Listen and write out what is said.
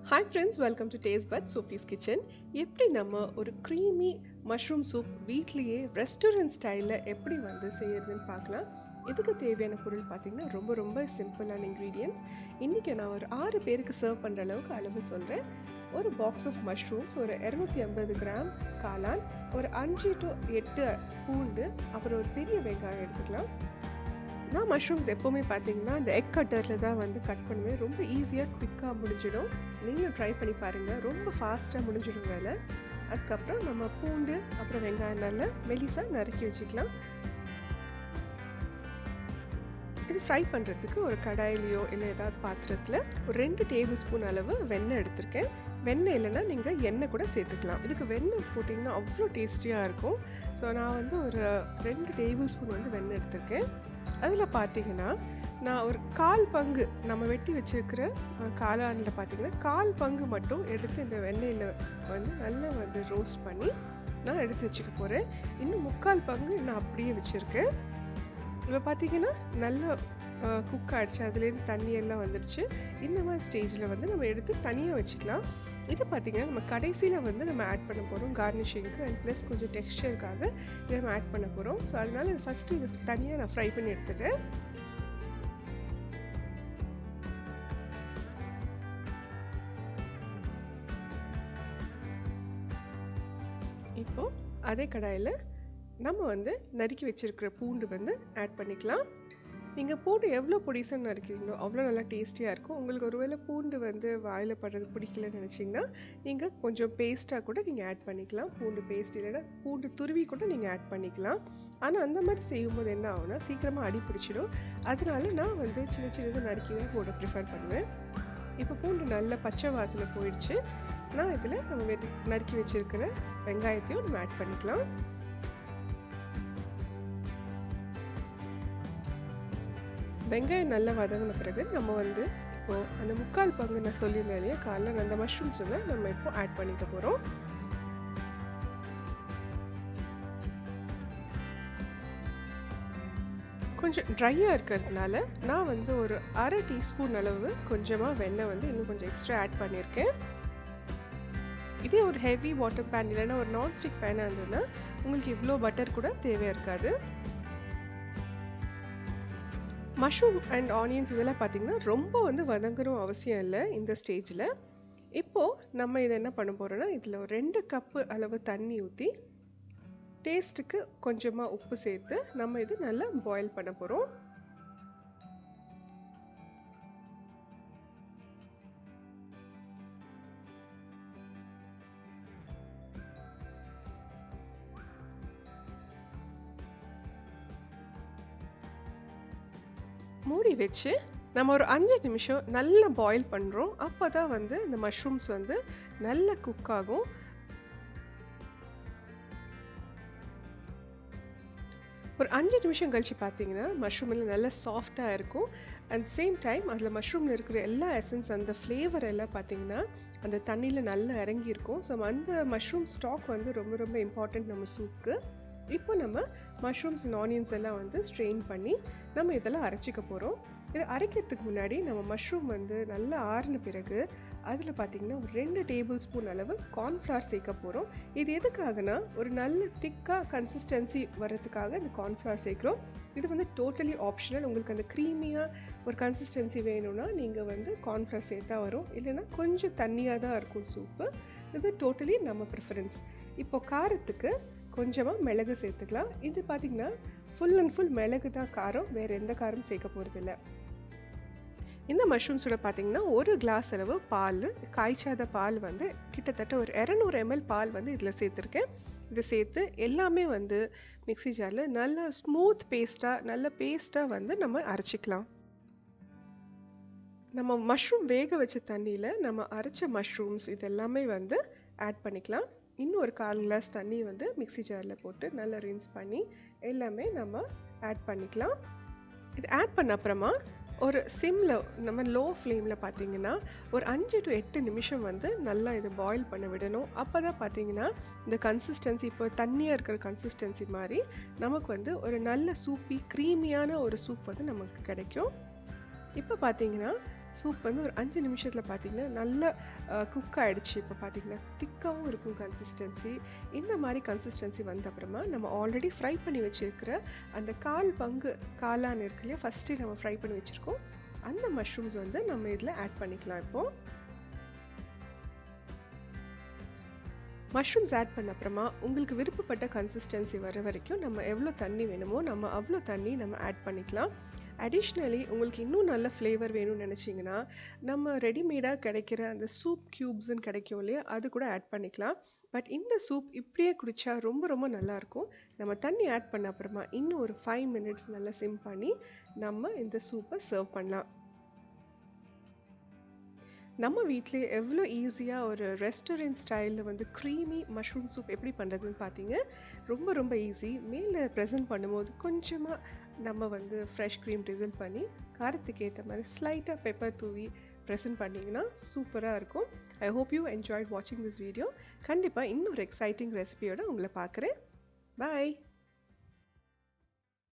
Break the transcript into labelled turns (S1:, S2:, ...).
S1: Hi friends, welcome to Tastebuds, Sofiskitchen. எப்படி நம்ம ஒரு creamy mushroom soup வீட்லயே ரெஸ்டாரண்ட் ஸ்டைல்ல எப்படி செய்யறதுன்னு பார்க்கலாம். இதுக்கு தேவையான பொருள் பார்த்தீங்கன்னா ரொம்ப சிம்பிளான இன்கிரீடியன்ட்ஸ். இன்னைக்கு நான் ஒரு 6 பேருக்கு சர்வ் பண்ற அளவுக்கு அளவு சொல்றேன். ஒரு பாக்ஸ் ஆஃப் மஷ்ரூம்ஸ், ஒரு 250 கிராம் காளான், ஒரு 5 to 8 பூண்டு, அப்புறம் ஒரு பெரிய வெங்காயம் எடுத்துக்கலாம். நான் மஷ்ரூம்ஸ் எப்போவுமே பார்த்தீங்கன்னா இந்த எக் கட்டரில் தான் கட் பண்ணுவேன். ரொம்ப ஈஸியாக குவிக்காக முடிஞ்சிடும். நீங்களும் ட்ரை பண்ணி பாருங்கள், ரொம்ப ஃபாஸ்ட்டாக முடிஞ்சிடும் வேலை. அதுக்கப்புறம் நம்ம பூண்டு அப்புறம் வெங்காயம் நல்லா மெலிசாக நறுக்கி வச்சுக்கலாம். இது ஃப்ரை பண்ணுறதுக்கு ஒரு கடாயிலையோ இல்லை ஏதாவது பாத்திரத்தில் ஒரு 2 டேபிள் ஸ்பூன் அளவு வெண்ணெய் எடுத்திருக்கேன். வெண்ணெய் இல்லைன்னா நீங்கள் எண்ணெய் கூட சேர்த்துக்கலாம். இதுக்கு வெண்ணெய் போட்டிங்கன்னா அவ்வளோ டேஸ்டியாக இருக்கும். ஸோ நான் ஒரு 2 டேபிள் ஸ்பூன் வெண்ணெய் எடுத்திருக்கேன். அதில் பார்த்தீங்கன்னா நான் ஒரு 1/4 பங்கு நம்ம வெட்டி வச்சிருக்கிற காளானில் பார்த்தீங்கன்னா 1/4 பங்கு மட்டும் எடுத்து இந்த வெண்ணெயில் நல்லா ரோஸ்ட் பண்ணி நான் எடுத்து வச்சுக்க போகிறேன். இன்னும் 3/4 பங்கு நான் அப்படியே வச்சுருக்கேன். இப்போ பார்த்தீங்கன்னா நல்லா குக் ஆகிடுச்சு, அதுலேருந்து தண்ணியெல்லாம் வந்துடுச்சு. இந்த மாதிரி ஸ்டேஜில் நம்ம எடுத்து தனியாக வச்சுக்கலாம். இது பார்த்தீங்கன்னா நம்ம கடைசியில் நம்ம ஆட் பண்ண போகிறோம் கார்னிஷிங்க்கு அண்ட் ப்ளஸ் கொஞ்சம் டெக்ஸ்சருக்காக இதை நம்ம ஆட் பண்ண போகிறோம். ஸோ அதனால இது ஃபஸ்ட்டு இது தனியாக நான் ஃப்ரை பண்ணி எடுத்துட்டேன். இப்போ அதே கடாயில் நம்ம நறுக்கி வச்சிருக்கிற பூண்டு ஆட் பண்ணிக்கலாம். நீங்கள் பூண்டு எவ்வளோ பொடிசாக நறுக்கிறீங்களோ அவ்வளோ நல்லா டேஸ்டியாக இருக்கும். உங்களுக்கு ஒருவேளை பூண்டு வாயில் படுறது பிடிக்கலன்னு நினச்சிங்கன்னா நீங்கள் கொஞ்சம் பேஸ்ட்டாக கூட நீங்கள் ஆட் பண்ணிக்கலாம். பூண்டு பேஸ்ட் இல்லைன்னா பூண்டு துருவி கூட நீங்கள் ஆட் பண்ணிக்கலாம். ஆனால் அந்த மாதிரி செய்யும்போது என்ன ஆகும்னா சீக்கிரமாக அடி பிடிச்சிடும். அதனால நான் சின்னதாக நறுக்கி தான் போட ப்ரிஃபர் பண்ணுவேன். இப்போ பூண்டு நல்லா பச்சை வாசனை போயிடுச்சு. நான் இதில் நம்ம நறுக்கி வச்சுருக்கிற வெங்காயத்தையும் நம்ம ஆட் பண்ணிக்கலாம். வெங்காயம் நல்லா வதங்கின பிறகு நம்ம இப்போ அந்த 3/4 பங்கு நான் சொல்லியிருந்தேன் இல்லையா காலைல, அந்த மஷ்ரூம்ஸ் நம்ம இப்போ ஆட் பண்ணிக்க போகிறோம். கொஞ்சம் ட்ரையாக இருக்கிறதுனால நான் ஒரு 1/2 டீஸ்பூன் அளவு கொஞ்சமாக வெண்ணெய் இன்னும் கொஞ்சம் எக்ஸ்ட்ரா ஆட் பண்ணியிருக்கேன். இதே ஒரு ஹெவி வாட்டர் பேன் இல்லைன்னா ஒரு நான்ஸ்டிக் பேனாக இருந்ததுன்னா உங்களுக்கு இவ்வளோ பட்டர் கூட தேவையாக இருக்காது. மஷ்ரூம் அண்ட் ஆனியன்ஸ் இதெல்லாம் பார்த்தீங்கன்னா ரொம்ப வதங்கணும் அவசியம் இல்லை இந்த ஸ்டேஜில். இப்போது நம்ம இதை என்ன பண்ண போகிறோன்னா இதில் ஒரு 2 கப்பு அளவு தண்ணி ஊற்றி டேஸ்ட்டுக்கு கொஞ்சமாக உப்பு சேர்த்து நம்ம இது நல்லா பாயில் பண்ண போகிறோம். மூடி வச்சு நம்ம ஒரு 5 நிமிஷம் நல்லா பாயில் பண்ணுறோம். அப்போ தான் இந்த மஷ்ரூம்ஸ் நல்லா குக் ஆகும். ஒரு 5 நிமிஷம் கழிச்சு பார்த்தீங்கன்னா மஷ்ரூம் எல்லாம் நல்லா சாஃப்டாக இருக்கும். அட் சேம் டைம் அதில் மஷ்ரூமில் இருக்கிற எல்லா எசன்ஸ் அந்த ஃப்ளேவர் எல்லாம் பார்த்தீங்கன்னா அந்த தண்ணியில் நல்லா இறங்கியிருக்கும். ஸோ அந்த மஷ்ரூம் ஸ்டாக் ரொம்ப இம்பார்ட்டண்ட் நம்ம சூப்புக்கு. இப்போ நம்ம மஷ்ரூம்ஸ் அண்ட் ஆனியன்ஸ் எல்லாம் ஸ்ட்ரெயின் பண்ணி நம்ம இதெல்லாம் அரைச்சிக்க போகிறோம். இதை அரைக்கிறதுக்கு முன்னாடி நம்ம மஷ்ரூம் நல்லா ஆறின பிறகு அதில் பார்த்தீங்கன்னா ஒரு 2 டேபிள் ஸ்பூன் அளவு கார்ன்ஃப்ளவர் சேர்க்க போகிறோம். இது எதுக்காகனா ஒரு நல்ல திக்காக கன்சிஸ்டன்சி வர்றதுக்காக இந்த கார்ன்ஃப்ளவர் சேர்க்குறோம். இது டோட்டலி ஆப்ஷனல். உங்களுக்கு அந்த க்ரீமியாக ஒரு கன்சிஸ்டன்சி வேணும்னா நீங்கள் கார்ன்ஃப்ளவர் சேர்த்தா வரும், இல்லைன்னா கொஞ்சம் தண்ணியாக தான் இருக்கும் சூப்பு. இது டோட்டலி நம்ம ப்ரிஃபரன்ஸ். இப்போ காரத்துக்கு கொஞ்சமாக மிளகு சேர்த்துக்கலாம். இது பார்த்தீங்கன்னா ஃபுல் அண்ட் ஃபுல் மிளகு தான் காரம், வேறு எந்த காரம் சேர்க்க போகிறதில்ல. இந்த மஷ்ரூம்ஸோட பார்த்தீங்கன்னா 1 கிளாஸ் அளவு பால், காய்ச்சாத பால் கிட்டத்தட்ட ஒரு 200 ml பால் இதில் சேர்த்துருக்கேன். இதை சேர்த்து எல்லாமே மிக்ஸி ஜாரில் நல்ல ஸ்மூத் பேஸ்ட்டாக நம்ம அரைச்சிக்கலாம். நம்ம மஷ்ரூம் வேக வச்ச தண்ணியில் நம்ம அரைச்ச மஷ்ரூம்ஸ் இதெல்லாமே ஆட் பண்ணிக்கலாம். இன்னும் ஒரு 1/4 கிளாஸ் தண்ணி மிக்ஸி ஜாரில் போட்டு நல்லா ரின்ஸ் பண்ணி எல்லாமே நம்ம ஆட் பண்ணிக்கலாம். இது ஆட் பண்ண அப்புறமா ஒரு சிம்மில் நம்ம லோ ஃப்ளேமில் பார்த்தீங்கன்னா ஒரு 5 to 8 நிமிஷம் நல்லா இதை பாயில் பண்ண விடணும். அப்போ தான் பார்த்தீங்கன்னா இந்த கன்சிஸ்டன்சி இப்போ தண்ணியாக இருக்கிற கன்சிஸ்டன்சி மாதிரி நமக்கு ஒரு நல்ல சூப்பி க்ரீமியான ஒரு சூப் நமக்கு கிடைக்கும். இப்போ பார்த்தீங்கன்னா சூப் வந்து ஒரு 5 நிமிஷத்துல பார்த்தீங்கன்னா, நல்லா குக் ஆயிடுச்சு. இப்ப பார்த்தீங்கன்னா, திக்காவும் இருக்கும் கன்சிஸ்டன்சி. இந்த மாரி கன்சிஸ்டன்சி வந்த அப்புறமா, நம்ம ஆல்ரெடி ஃப்ரை பண்ணி வச்சிருக்கிற அந்த 1/4 பங்கு காளான் இருக்கு இல்லையா? ஃபர்ஸ்ட்டே நம்ம ஃப்ரை பண்ணி வச்சிருக்கோம். அந்த மஷ்ரூம்ஸ் வந்து நம்ம இதுல ஆட் பண்ணிக்கலாம் இப்போ. மஷ்ரூம்ஸ் ஆட் பண்ண அப்புறமா, உங்களுக்கு விருப்பப்பட்ட கன்சிஸ்டன்சி வர வரைக்கும் நம்ம எவ்வளோ தண்ணி வேணுமோ, நம்ம அவ்வளோ தண்ணி நம்ம ஆட் பண்ணிக்கலாம். அடிஷ்னலி உங்களுக்கு இன்னும் நல்ல ஃப்ளேவர் வேணும்னு நினச்சிங்கன்னா, நம்ம ரெடிமேடாக கிடைக்கிற அந்த சூப் க்யூப்ஸ்ன்னு கிடைக்கும் இல்லையா? அது கூட ஆட் பண்ணிக்கலாம். பட் இந்த சூப் இப்படியே குடிச்சா ரொம்ப ரொம்ப நல்லாயிருக்கும். நம்ம தண்ணி ஆட் பண்ண அப்புறமா இன்னும் ஒரு 5 மினிட்ஸ் நல்லா சிம் பண்ணி, நம்ம இந்த சூப்பை சர்வ் பண்ணலாம். நம்ம வீட்டிலேயே எவ்வளோ ஈஸியாக ஒரு ரெஸ்டாரண்ட் ஸ்டைலில் வந்து க்ரீமி மஷ்ரூம் சூப் எப்படி பண்ணுறதுன்னு பார்த்தீங்க. ரொம்ப ரொம்ப ஈஸி. மேலே ப்ரெசென்ட் பண்ணும்போது கொஞ்சமாக நம்ம வந்து ஃப்ரெஷ் க்ரீம் ட்ரிசில் பண்ணி காரத்துக்கு ஏற்ற மாதிரி ஸ்லைட்டாக பெப்பர் தூவி ப்ரெசென்ட் பண்ணிங்கன்னா சூப்பராக இருக்கும். ஐ ஹோப் யூ என்ஜாய்ட் வாட்சிங் திஸ் வீடியோ. கண்டிப்பாக இன்னொரு எக்ஸைட்டிங் ரெசிபியோட உங்களை பார்க்குறேன். பாய்.